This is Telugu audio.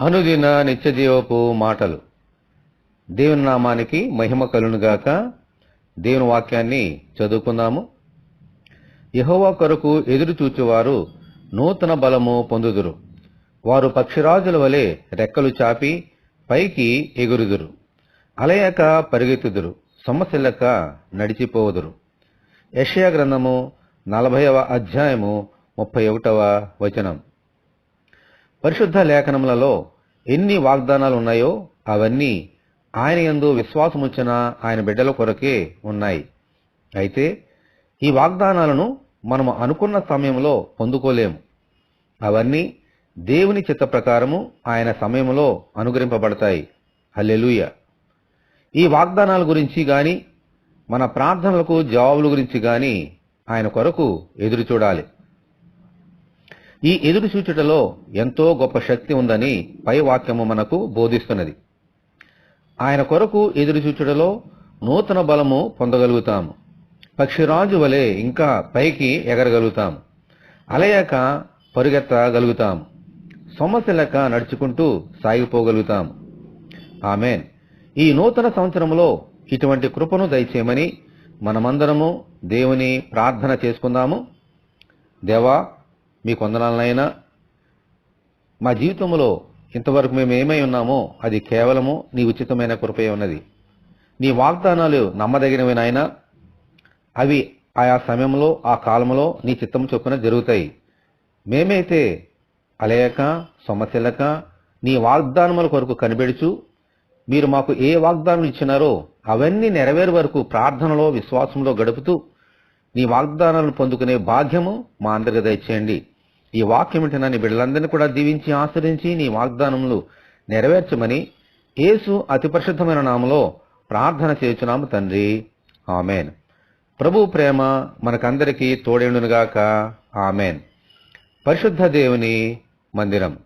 అనుదిన నిత్యజీవపు మాటలు. దేవుని నామానికి మహిమ కలుగునుగాక. దేవుని వాక్యాన్ని చదువుకుందాము. యెహోవా కొరకు ఎదురు చూచువారు నూతన బలము పొందుదురు. వారు పక్షిరాజుల వలె రెక్కలు చాపి పైకి ఎగురుదురు. అలయక పరిగెత్తుదురు, సొమ్మసిల్లక నడిచిపోవుదురు. యెషయా గ్రంథము 40వ అధ్యాయము 31వ వచనం. పరిశుద్ధ లేఖనములలో ఎన్ని వాగ్దానాలు ఉన్నాయో అవన్నీ ఆయన యందు విశ్వాసముంచిన ఆయన బిడ్డల కొరకే ఉన్నాయి. అయితే ఈ వాగ్దానాలను మనము అనుకున్న సమయంలో పొందుకోలేము. అవన్నీ దేవుని చిత్త ప్రకారము ఆయన సమయంలో అనుగ్రహింపబడతాయి. హల్లెలూయా. ఈ వాగ్దానాల గురించి గాని మన ప్రార్థనలకు జవాబుల గురించి గాని ఆయన కొరకు ఎదురు చూడాలి. ఈ ఎదురు చూచుటలో ఎంతో గొప్ప శక్తి ఉందని పై వాక్యము మనకు బోధిస్తున్నది. ఆయన కొరకు ఎదురు చూచుటలో నూతన బలము పొందగలుగుతాము. పక్షిరాజు వలె ఇంకా పైకి ఎగరగలుగుతాము. అలయక పరుగెత్తగలుగుతాము. సొమ్మసిల్లక నడుచుకుంటూ సాగిపోగలుగుతాము. ఆమేన్. ఈ నూతన సంవత్సరంలో ఇటువంటి కృపను దయచేయమని మనమందరము దేవుని ప్రార్థన చేసుకుందాము. దేవా, మీ కొందనాలనైనా మా జీవితంలో ఇంతవరకు మేము ఏమై ఉన్నామో అది కేవలము నీ ఉచితమైన కృపే ఉన్నది. నీ వాగ్దానాలు నమ్మదగినవి నాయనా. అవి ఆయా సమయంలో ఆ కాలంలో నీ చిత్తం చొప్పున జరుగుతాయి. మేమైతే అలయక సొమ్మసిల్లక నీ వాగ్దానముల కొరకు కనిపెడుచు మీరు మాకు ఏ వాగ్దానం ఇచ్చినారో అవన్నీ నెరవేరు వరకు ప్రార్థనలో విశ్వాసంలో గడుపుతూ నీ వాగ్దానాలను పొందుకునే భాగ్యము మా అందరికీ దయచేయండి. ఈ వాక్యం వింటున్న నీ బిడ్డలందరినీ కూడా దీవించి ఆశ్రయించి నీ వాగ్దానములు నెరవేర్చమని యేసు అతి పరిశుద్ధమైన నామములో ప్రార్థన చేయుచున్నాము తండ్రి. ఆమెన్. ప్రభు ప్రేమ మనకందరికీ తోడేండునుగాక. ఆమెన్. పరిశుద్ధ దేవుని మందిరం.